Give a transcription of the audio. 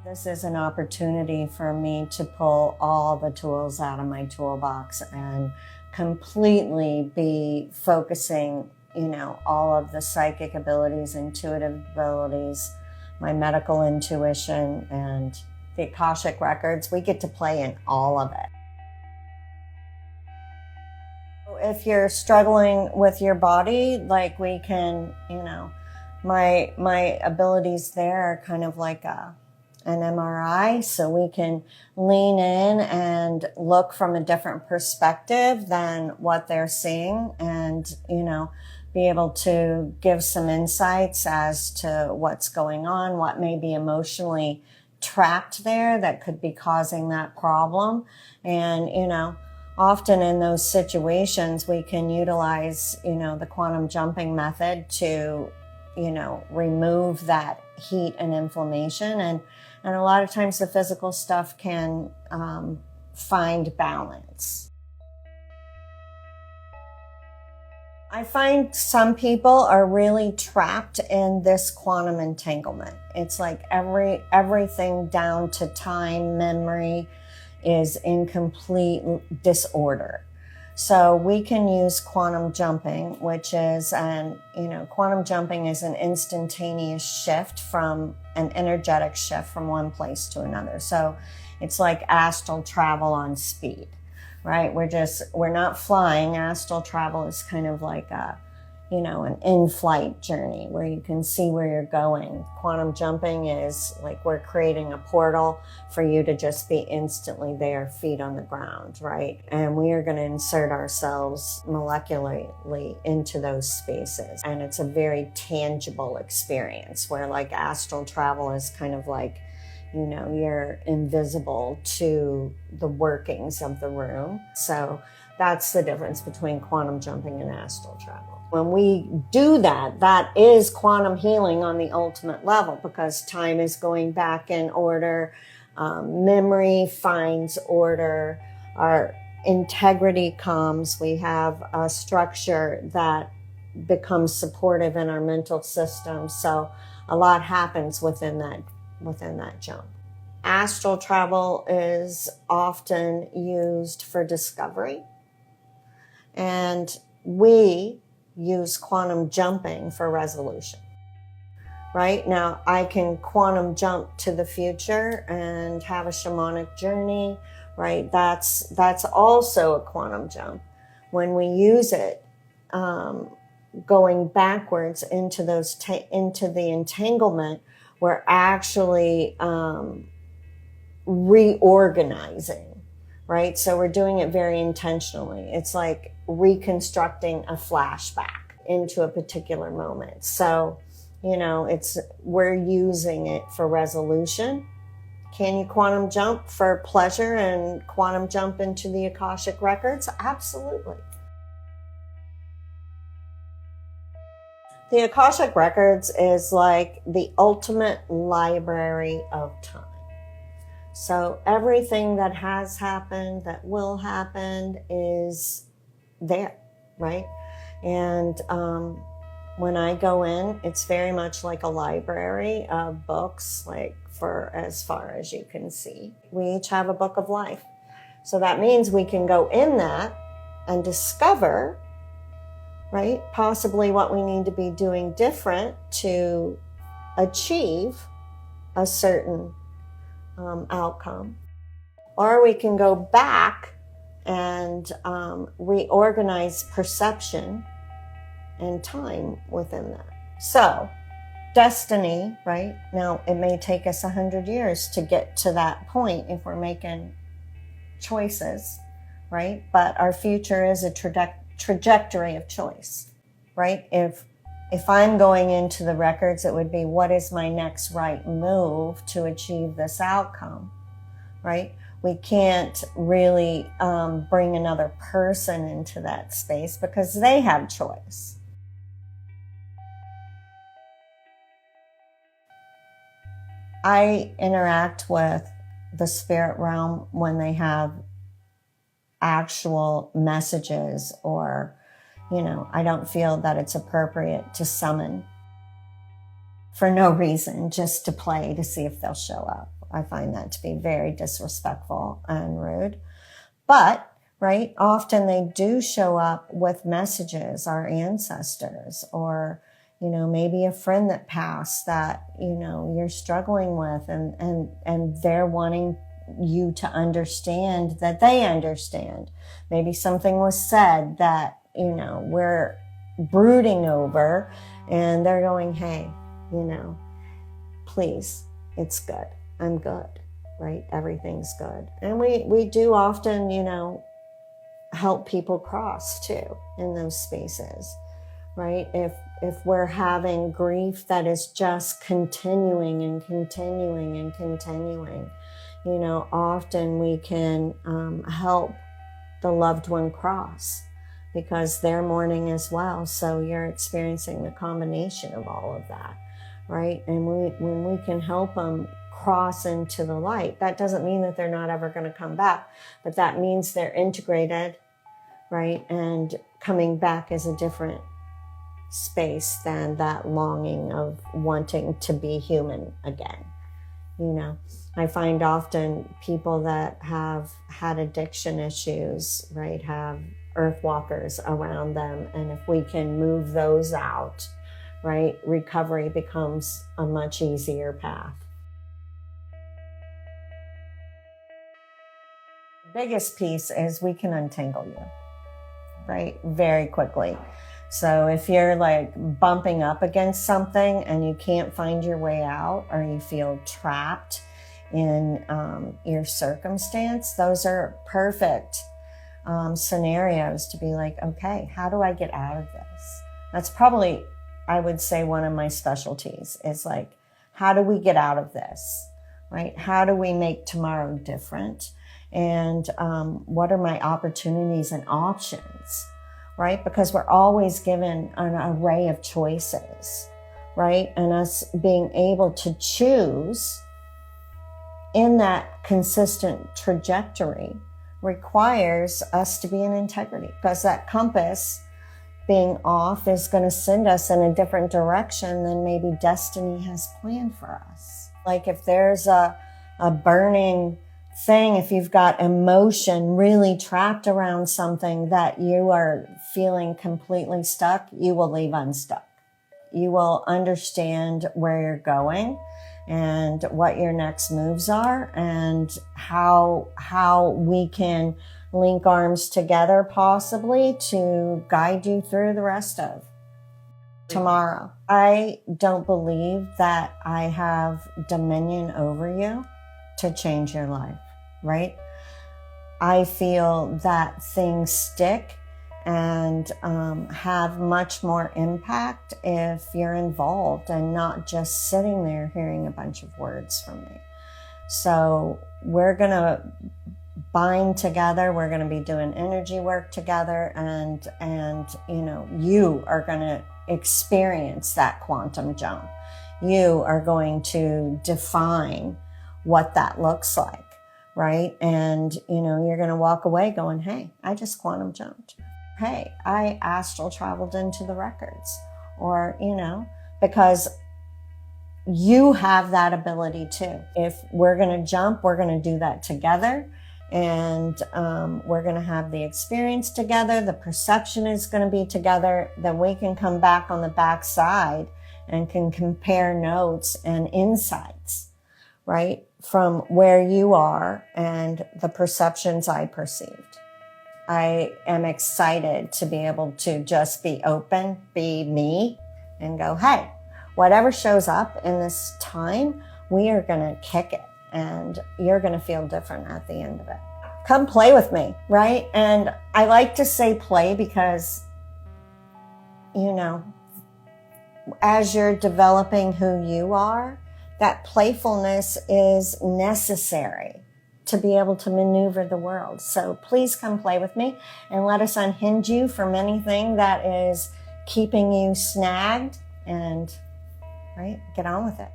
This is an opportunity for me to pull all the tools out of my toolbox and completely be focusing, all of the psychic abilities, intuitive abilities, my medical intuition, and the Akashic Records. We get to play in all of it. If you're struggling with your body, like we can, my abilities there are kind of like an MRI, so we can lean in and look from a different perspective than what they're seeing and, be able to give some insights as to what's going on, what may be emotionally trapped there that could be causing that problem. And, often in those situations, we can utilize, the quantum jumping method to, remove that heat and inflammation. And a lot of times the physical stuff can find balance. I find some people are really trapped in this quantum entanglement. It's like everything down to time, memory is in complete disorder. So we can use quantum jumping, which is quantum jumping is an instantaneous shift from an energetic shift from one place to another. So it's like astral travel on speed, right? We're not flying. Astral travel is kind of like an in-flight journey where you can see where you're going. Quantum jumping is like we're creating a portal for you to just be instantly there, feet on the ground, right? And we are going to insert ourselves molecularly into those spaces. And it's a very tangible experience where like astral travel is kind of like, you're invisible to the workings of the room. So that's the difference between quantum jumping and astral travel. When we do that, that is quantum healing on the ultimate level because time is going back in order, memory finds order, our integrity comes, we have a structure that becomes supportive in our mental system. So a lot happens within that jump. Astral travel is often used for discovery, and we use quantum jumping for resolution. Right now, I can quantum jump to the future and have a shamanic journey, right? That's also a quantum jump. When we use it, going backwards into into the entanglement, we're actually reorganizing, right? So we're doing it very intentionally. It's like reconstructing a flashback into a particular moment. So, we're using it for resolution. Can you quantum jump for pleasure and quantum jump into the Akashic Records? Absolutely. The Akashic Records is like the ultimate library of time. So everything that has happened, that will happen is there, right? And when I go in, it's very much like a library of books, like for as far as you can see. We each have a book of life. So that means we can go in that and discover, right, possibly what we need to be doing different to achieve a certain outcome. Or we can go back and reorganize perception and time within that. So, destiny, right? Now, it may take us 100 years to get to that point if we're making choices, right? But our future is a trajectory of choice, right? If I'm going into the records, it would be, what is my next right move to achieve this outcome, right? We can't really bring another person into that space because they have choice. I interact with the spirit realm when they have actual messages or, I don't feel that it's appropriate to summon for no reason, just to play to see if they'll show up I find that to be very disrespectful and rude. But, right, often they do show up with messages, our ancestors, or, you know, maybe a friend that passed that, you know, you're struggling with, and they're wanting you to understand that they understand. Maybe something was said that, you know, we're brooding over, and they're going, hey, you know, please, it's good. I'm good, right? Everything's good. And we do often, you know, help people cross too in those spaces, right? If we're having grief that is just continuing and continuing and continuing, you know, often we can help the loved one cross because they're mourning as well. So you're experiencing the combination of all of that, right? And when we can help them cross into the light, that doesn't mean that they're not ever going to come back, but that means they're integrated, right? And coming back is a different space than that longing of wanting to be human again. You know, I find often people that have had addiction issues, right, have earth walkers around them. And if we can move those out, right, recovery becomes a much easier path. The biggest piece is we can untangle you, right, very quickly. So if you're like bumping up against something and you can't find your way out, or you feel trapped in your circumstance, those are perfect scenarios to be like, okay, how do I get out of this? That's probably, I would say, one of my specialties is like, how do we get out of this, right? How do we make tomorrow different? And what are my opportunities and options? Right? Because we're always given an array of choices, right? And us being able to choose in that consistent trajectory requires us to be in integrity, because that compass being off is going to send us in a different direction than maybe destiny has planned for us. Like if there's a burning thing, if you've got emotion really trapped around something that you are feeling completely stuck, you will leave unstuck. You will understand where you're going and what your next moves are, and how we can link arms together possibly to guide you through the rest of tomorrow. I don't believe that I have dominion over you to change your life. Right? I feel that things stick and have much more impact if you're involved and not just sitting there hearing a bunch of words from me. So we're going to bind together. We're going to be doing energy work together, and you know, you are going to experience that quantum jump. You are going to define what that looks like. Right? And, you know, you're going to walk away going, hey, I just quantum jumped. Hey, I astral traveled into the records. Or, you know, because you have that ability too. If we're going to jump, we're going to do that together. And we're going to have the experience together. The perception is going to be together. Then we can come back on the backside and can compare notes and insights, right? From where you are and the perceptions I perceived. I am excited to be able to just be open, be me, and go, hey, whatever shows up in this time, we are going to kick it, and you're going to feel different at the end of it. Come play with me, right? And I like to say play because, you know, as you're developing who you are, that playfulness is necessary to be able to maneuver the world. So please come play with me and let us unhinge you from anything that is keeping you snagged, and, right, get on with it.